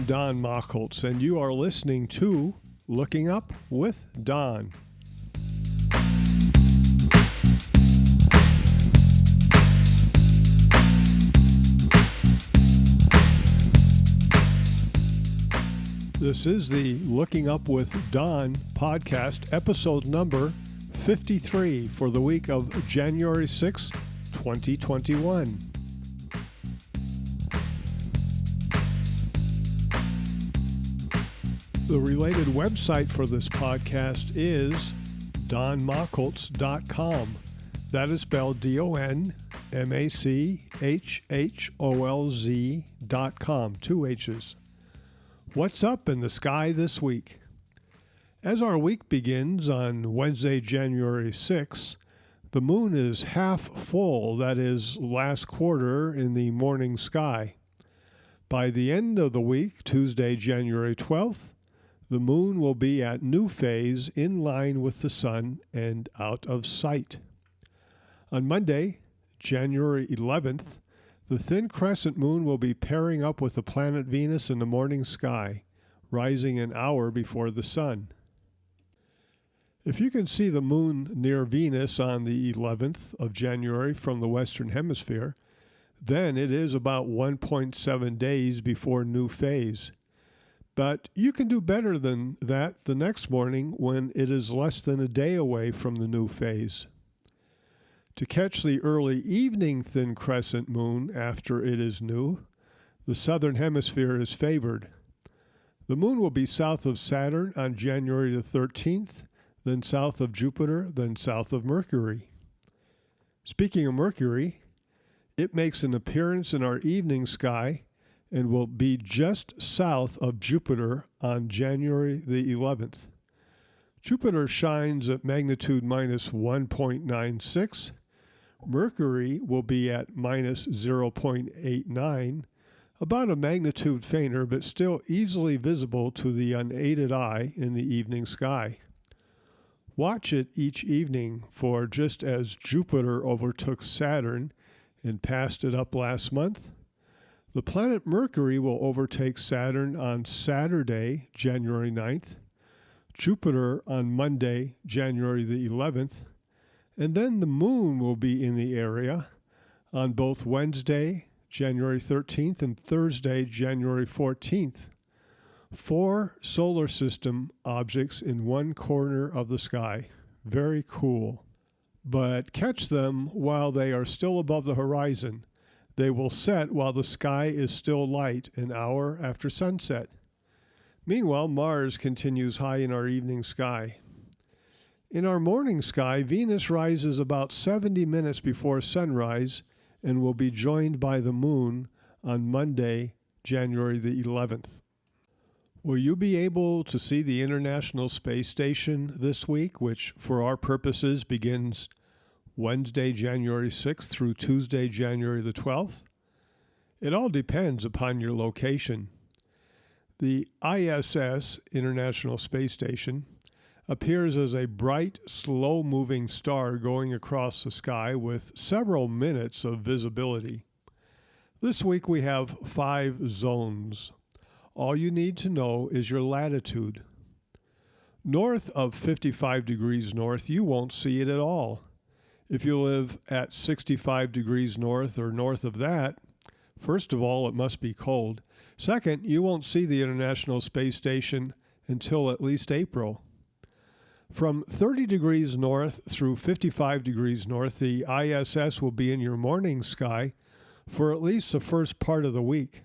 I'm Don Machholtz, and you are listening to Looking Up with Don. This is the Looking Up with Don podcast, episode number 53 for the week of January 6, 2021. The related website for this podcast is donmachholtz.com. That is spelled DONMACHHOLZ.com, 2 H's. What's up in the sky this week? As our week begins on Wednesday, January 6th, the moon is half full, that is, last quarter in the morning sky. By the end of the week, Tuesday, January 12th, the moon will be at new phase in line with the sun and out of sight. On Monday, January 11th, the thin crescent moon will be pairing up with the planet Venus in the morning sky, rising an hour before the sun. If you can see the moon near Venus on the 11th of January from the Western Hemisphere, then it is about 1.7 days before new phase. But you can do better than that the next morning when it is less than a day away from the new phase. To catch the early evening thin crescent moon after it is new, the southern hemisphere is favored. The moon will be south of Saturn on January the 13th, then south of Jupiter, then south of Mercury. Speaking of Mercury, it makes an appearance in our evening sky and will be just south of Jupiter on January the 11th. Jupiter shines at magnitude minus 1.96. Mercury will be at minus 0.89, about a magnitude fainter, but still easily visible to the unaided eye in the evening sky. Watch it each evening, for just as Jupiter overtook Saturn and passed it up last month, the planet Mercury will overtake Saturn on Saturday, January 9th, Jupiter on Monday, January the 11th, and then the moon will be in the area on both Wednesday, January 13th, and Thursday, January 14th. 4 solar system objects in one corner of the sky. Very cool. But catch them while they are still above the horizon. They will set while the sky is still light an hour after sunset. Meanwhile, Mars continues high in our evening sky. In our morning sky, Venus rises about 70 minutes before sunrise and will be joined by the moon on Monday, January the 11th. Will you be able to see the International Space Station this week, which for our purposes begins Wednesday, January 6th through Tuesday, January the 12th? It all depends upon your location. The ISS, International Space Station, appears as a bright, slow-moving star going across the sky with several minutes of visibility. This week we have 5 zones. All you need to know is your latitude. North of 55 degrees north, you won't see it at all. If you live at 65 degrees north or north of that, first of all, it must be cold. Second, you won't see the International Space Station until at least April. From 30 degrees north through 55 degrees north, the ISS will be in your morning sky for at least the first part of the week.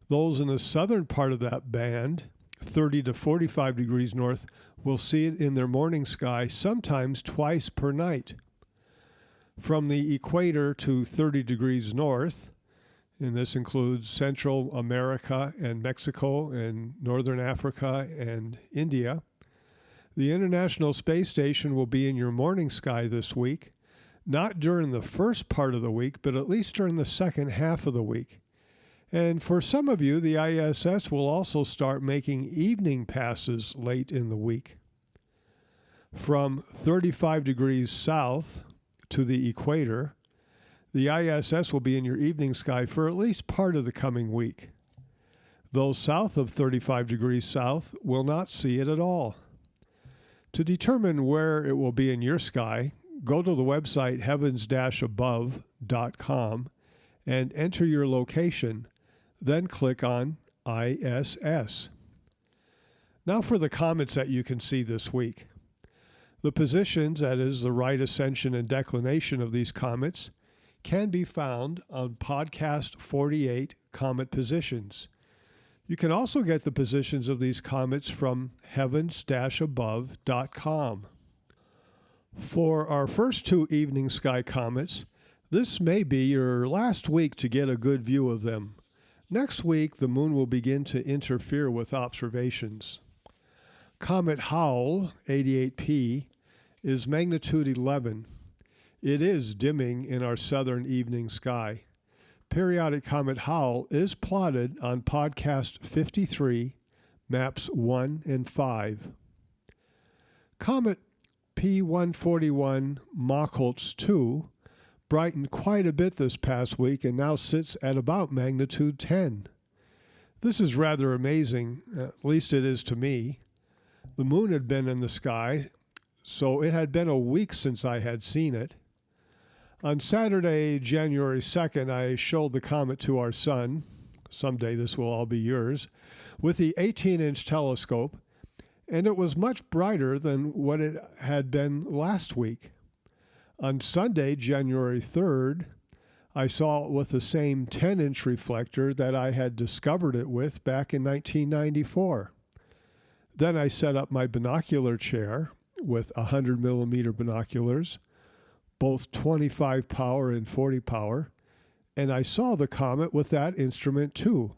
Those in the southern part of that band, 30 to 45 degrees north, will see it in their morning sky sometimes twice per night. From the equator to 30 degrees north, and this includes Central America and Mexico and Northern Africa and India, the International Space Station will be in your morning sky this week, not during the first part of the week, but at least during the second half of the week. And for some of you, the ISS will also start making evening passes late in the week. From 35 degrees south to the equator, the ISS will be in your evening sky for at least part of the coming week. Those south of 35 degrees south will not see it at all. To determine where it will be in your sky, go to the website heavens-above.com and enter your location, then click on ISS. Now for the comets that you can see this week. The positions, that is, the right ascension and declination of these comets, can be found on podcast 48, Comet Positions. You can also get the positions of these comets from heavens-above.com. For our first two evening sky comets, this may be your last week to get a good view of them. Next week, the moon will begin to interfere with observations. Comet Howell, 88P, is magnitude 11. It is dimming in our southern evening sky. Periodic Comet Howell is plotted on podcast 53, maps 1 and 5. Comet P141 Machholz 2 brightened quite a bit this past week and now sits at about magnitude 10. This is rather amazing, at least it is to me. The moon had been in the sky, so it had been a week since I had seen it. On Saturday, January 2nd, I showed the comet to our son, someday this will all be yours, with the 18-inch telescope, and it was much brighter than what it had been last week. On Sunday, January 3rd, I saw it with the same 10-inch reflector that I had discovered it with back in 1994. Then I set up my binocular chair with 100-millimeter binoculars, both 25 power and 40 power, and I saw the comet with that instrument too.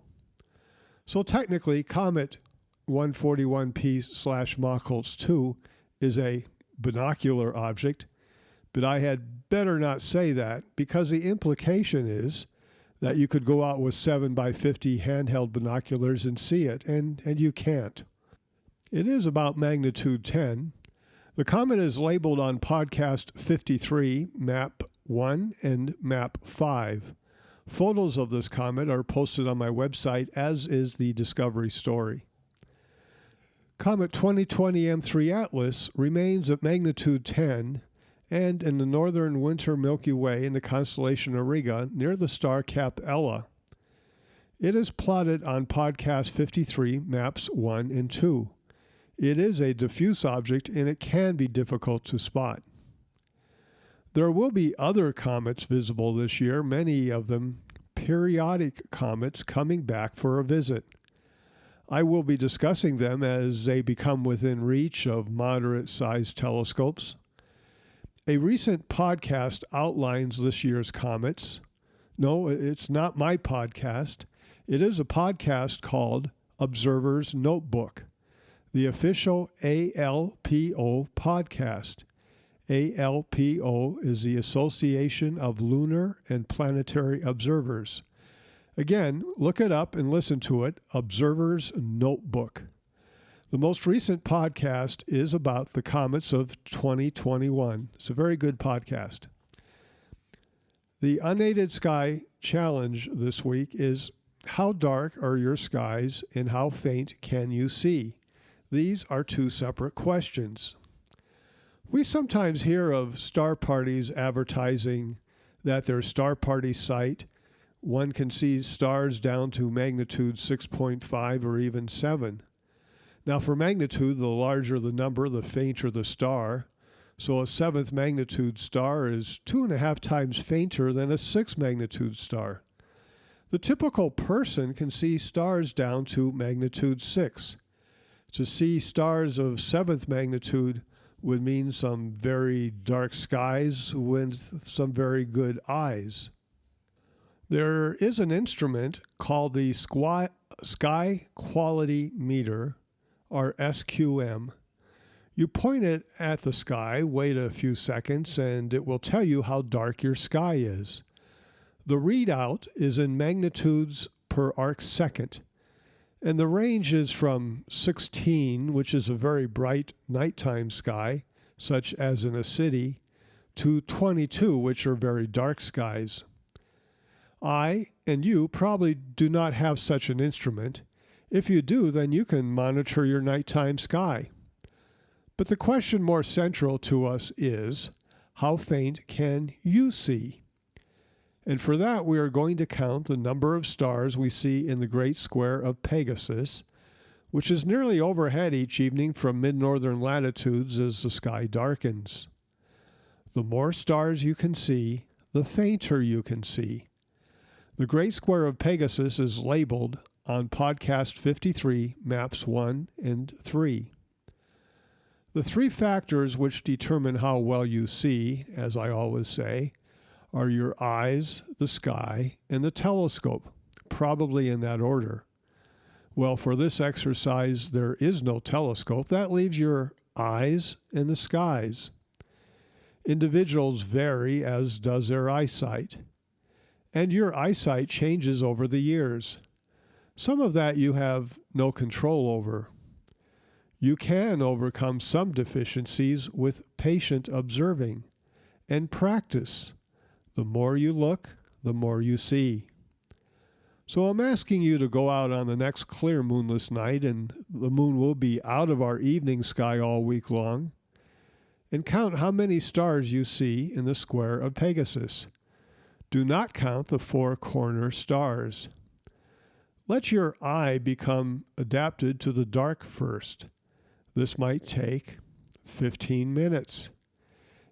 So technically, Comet 141P/Machholz 2 is a binocular object, but I had better not say that because the implication is that you could go out with 7x50 handheld binoculars and see it, and you can't. It is about magnitude 10. The comet is labeled on podcast 53, map 1 and map 5. Photos of this comet are posted on my website, as is the discovery story. Comet 2020 M3 Atlas remains at magnitude 10 and in the northern winter Milky Way in the constellation Auriga near the star Cap Ella. It is plotted on podcast 53, maps 1 and 2. It is a diffuse object and it can be difficult to spot. There will be other comets visible this year, many of them periodic comets coming back for a visit. I will be discussing them as they become within reach of moderate-sized telescopes. A recent podcast outlines this year's comets. No, it's not my podcast. It is a podcast called Observer's Notebook, the official ALPO podcast. ALPO is the Association of Lunar and Planetary Observers. Again, look it up and listen to it, Observer's Notebook. The most recent podcast is about the comets of 2021. It's a very good podcast. The Unaided Sky Challenge this week is how dark are your skies and how faint can you see? These are two separate questions. We sometimes hear of star parties advertising that their star party site, one can see stars down to magnitude 6.5 or even 7. Now for magnitude, the larger the number, the fainter the star. So a 7th magnitude star is 2.5 times fainter than a 6th magnitude star. The typical person can see stars down to magnitude 6. To see stars of 7th magnitude would mean some very dark skies with some very good eyes. There is an instrument called the Sky Quality Meter, or SQM. You point it at the sky, wait a few seconds, and it will tell you how dark your sky is. The readout is in magnitudes per arc second, and the range is from 16, which is a very bright nighttime sky, such as in a city, to 22, which are very dark skies. I and you probably do not have such an instrument, If you do, then you can monitor your nighttime sky. But the question more central to us is, how faint can you see? And for that, we are going to count the number of stars we see in the great square of Pegasus, which is nearly overhead each evening from mid-northern latitudes as the sky darkens. The more stars you can see, the fainter you can see. The great square of Pegasus is labeled on podcast 53, maps 1 and 3. The three factors which determine how well you see, as I always say, are your eyes, the sky, and the telescope, probably in that order. Well, for this exercise, there is no telescope. That leaves your eyes and the skies. Individuals vary, as does their eyesight. And your eyesight changes over the years. Some of that you have no control over. You can overcome some deficiencies with patient observing and practice. The more you look, the more you see. So I'm asking you to go out on the next clear moonless night, and the moon will be out of our evening sky all week long, and count how many stars you see in the square of Pegasus. Do not count the four corner stars. Let your eye become adapted to the dark first. This might take 15 minutes.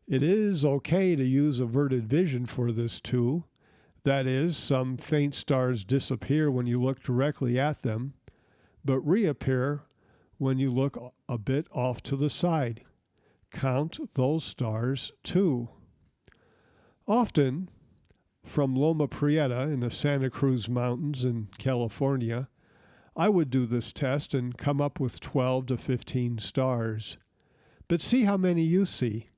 It is okay to use averted vision for this too. That is, some faint stars disappear when you look directly at them, but reappear when you look a bit off to the side. Count those stars too. Often, from Loma Prieta in the Santa Cruz Mountains in California, I would do this test and come up with 12 to 15 stars. But see how many you see.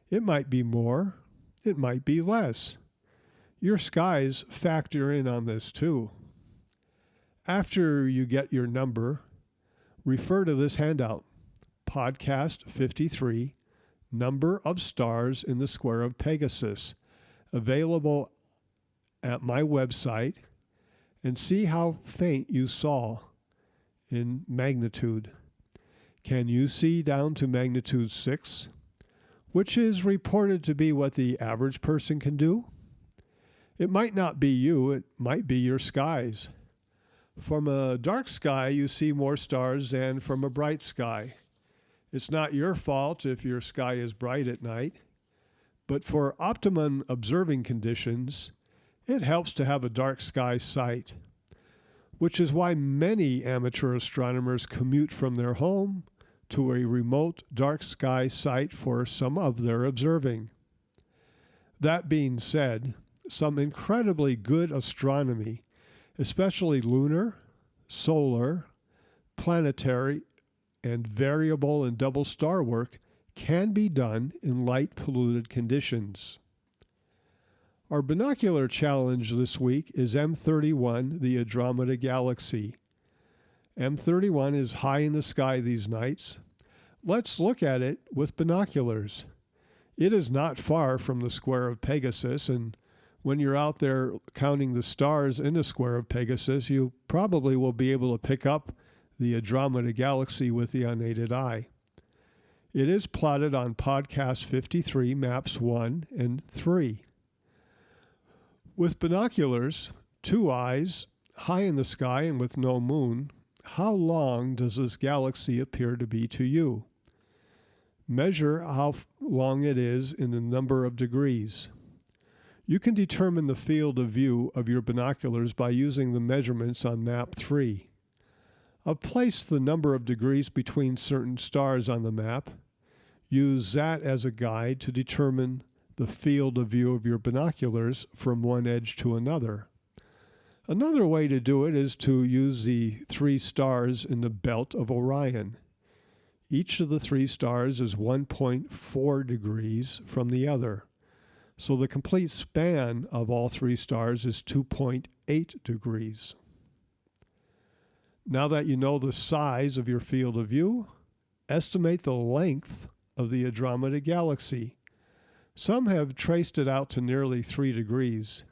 It might be more, it might be less. Your skies factor in on this too. After you get your number, refer to this handout, Podcast 53, Number of Stars in the Square of Pegasus, available at my website, and see how faint you saw in magnitude. Can you see down to magnitude 6, which is reported to be what the average person can do? It might not be you, it might be your skies. From a dark sky, you see more stars than from a bright sky. It's not your fault if your sky is bright at night, but for optimum observing conditions, it helps to have a dark sky sight, which is why many amateur astronomers commute from their home to a remote dark sky site for some of their observing. That being said, some incredibly good astronomy, especially lunar, solar, planetary, and variable and double star work, can be done in light-polluted conditions. Our binocular challenge this week is M31, the Andromeda Galaxy. M31 is high in the sky these nights. Let's look at it with binoculars. It is not far from the square of Pegasus, and when you're out there counting the stars in the square of Pegasus, you probably will be able to pick up the Andromeda Galaxy with the unaided eye. It is plotted on podcast 53, maps 1 and 3. With binoculars, 2 eyes, high in the sky and with no moon, how long does this galaxy appear to be to you? Measure how long it is in the number of degrees. You can determine the field of view of your binoculars by using the measurements on map 3. I've placed the number of degrees between certain stars on the map. Use that as a guide to determine the field of view of your binoculars from one edge to another. Another way to do it is to use the 3 stars in the belt of Orion. Each of the 3 stars is 1.4 degrees from the other. So the complete span of all 3 stars is 2.8 degrees. Now that you know the size of your field of view, estimate the length of the Andromeda Galaxy. Some have traced it out to nearly 3 degrees.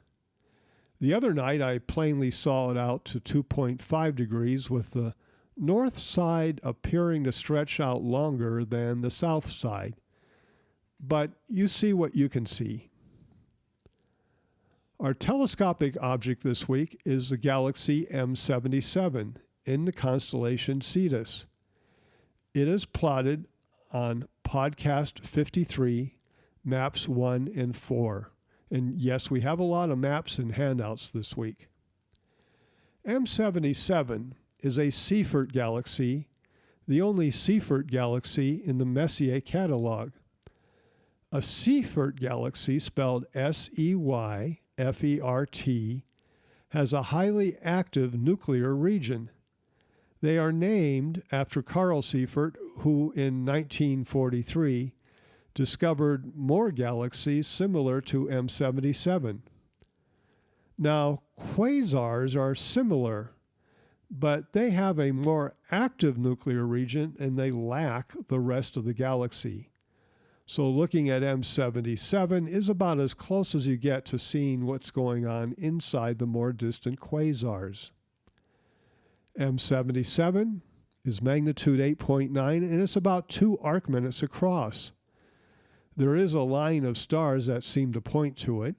The other night I plainly saw it out to 2.5 degrees with the north side appearing to stretch out longer than the south side. But you see what you can see. Our telescopic object this week is the galaxy M77 in the constellation Cetus. It is plotted on podcast 53, maps 1 and 4. And yes, we have a lot of maps and handouts this week. M77 is a Seyfert galaxy, the only Seyfert galaxy in the Messier catalog. A Seyfert galaxy, spelled Seyfert, has a highly active nuclear region. They are named after Carl Seyfert, who in 1943 discovered more galaxies similar to M77. Now, quasars are similar, but they have a more active nuclear region and they lack the rest of the galaxy. So looking at M77 is about as close as you get to seeing what's going on inside the more distant quasars. M77 is magnitude 8.9 and it's about 2 arc minutes across. There is a line of stars that seem to point to it.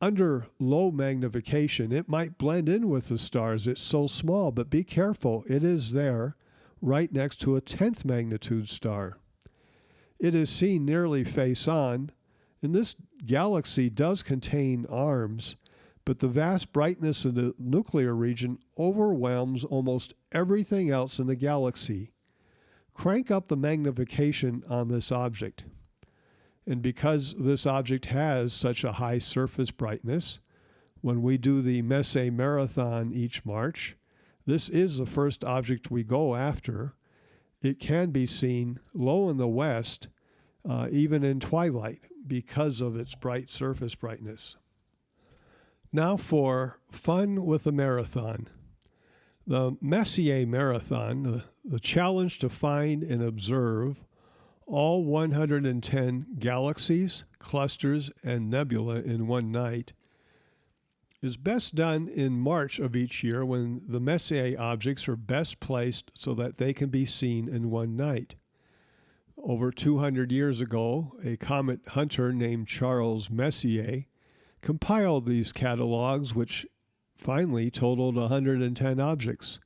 Under low magnification, it might blend in with the stars. It's so small, but be careful. It is there, right next to a 10th magnitude star. It is seen nearly face on, and this galaxy does contain arms, but the vast brightness of the nuclear region overwhelms almost everything else in the galaxy. Crank up the magnification on this object. And because this object has such a high surface brightness, when we do the Messier Marathon each March, this is the first object we go after. It can be seen low in the west, even in twilight, because of its bright surface brightness. Now for fun with the marathon. The Messier Marathon, the challenge to find and observe all 110 galaxies, clusters, and nebula in one night, is best done in March of each year when the Messier objects are best placed so that they can be seen in one night. Over 200 years ago, a comet hunter named Charles Messier compiled these catalogs, which finally totaled 110 objects,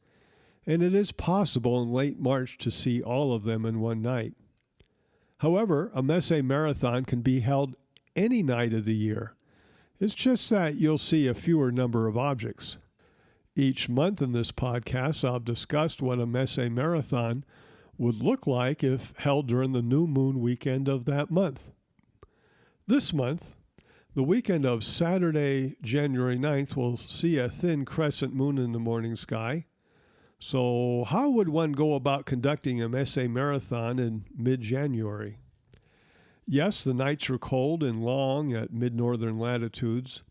and it is possible in late March to see all of them in one night. However, a Messier Marathon can be held any night of the year. It's just that you'll see a fewer number of objects. Each month in this podcast, I've discussed what a Messier Marathon would look like if held during the new moon weekend of that month. This month, the weekend of Saturday, January 9th, will see a thin crescent moon in the morning sky. So how would one go about conducting a Messier Marathon in mid-January? Yes, the nights are cold and long at mid-northern latitudes,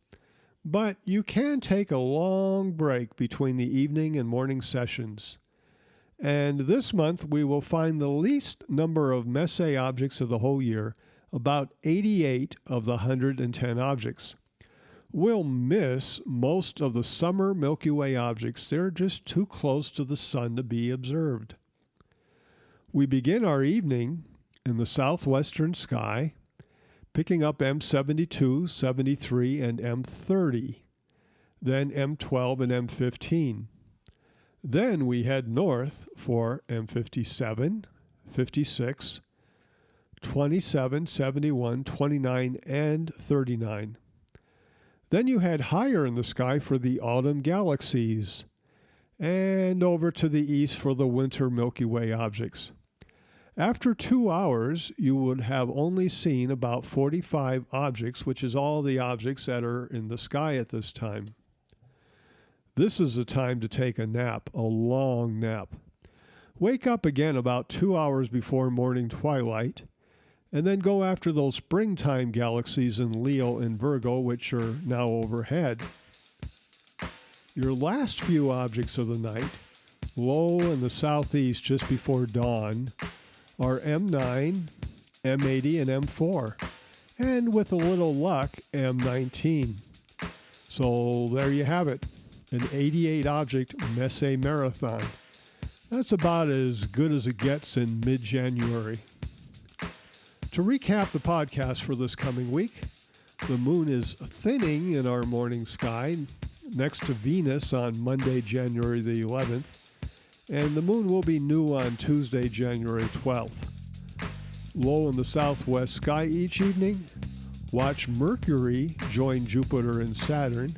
but you can take a long break between the evening and morning sessions. And this month we will find the least number of Messier objects of the whole year, about 88 of the 110 objects. We'll miss most of the summer Milky Way objects. They're just too close to the sun to be observed. We begin our evening in the southwestern sky, picking up M72, 73, and M30, then M12 and M15. Then we head north for M57, 56, 27, 71, 29, and 39. Then you head higher in the sky for the autumn galaxies, and over to the east for the winter Milky Way objects. After 2 hours, you would have only seen about 45 objects, which is all the objects that are in the sky at this time. This is the time to take a nap, a long nap. Wake up again about 2 hours before morning twilight, and then go after those springtime galaxies in Leo and Virgo, which are now overhead. Your last few objects of the night, low in the southeast just before dawn, are M9, M80, and M4, and with a little luck, M19. So there you have it, an 88 object Messier Marathon. That's about as good as it gets in mid-January. To recap the podcast for this coming week, the moon is thinning in our morning sky next to Venus on Monday, January the 11th, and the moon will be new on Tuesday, January 12th. Low in the southwest sky each evening, watch Mercury join Jupiter and Saturn.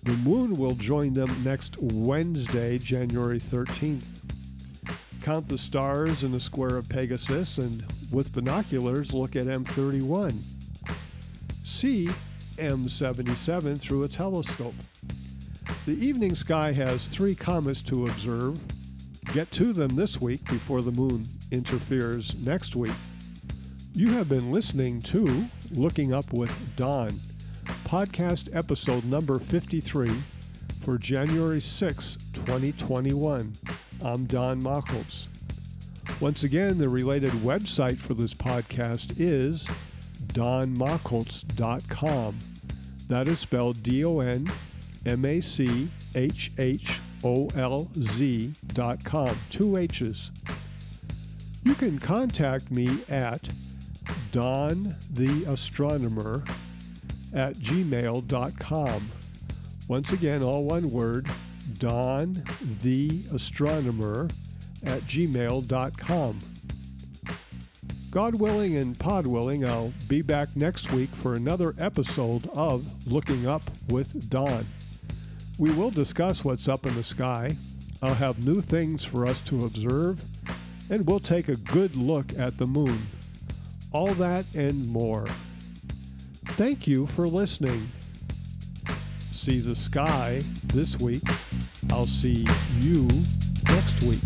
The moon will join them next Wednesday, January 13th. Count the stars in the square of Pegasus, and with binoculars, look at M31. See M77 through a telescope. The evening sky has 3 comets to observe. Get to them this week before the moon interferes next week. You have been listening to Looking Up with Don, podcast episode number 53 for January 6, 2021. I'm Don Machholz. Once again, the related website for this podcast is donmachholz.com. That is spelled DONMACHHOLZ.com. 2 H's. You can contact me at dontheastronomer@gmail.com. Once again, all one word, dontheastronomer@gmail.com. God willing and pod willing, I'll be back next week for another episode of Looking Up with Don. We will discuss what's up in the sky. I'll have new things for us to observe, and we'll take a good look at the moon. All that and more. Thank you for listening. See the sky this week. I'll see you next week.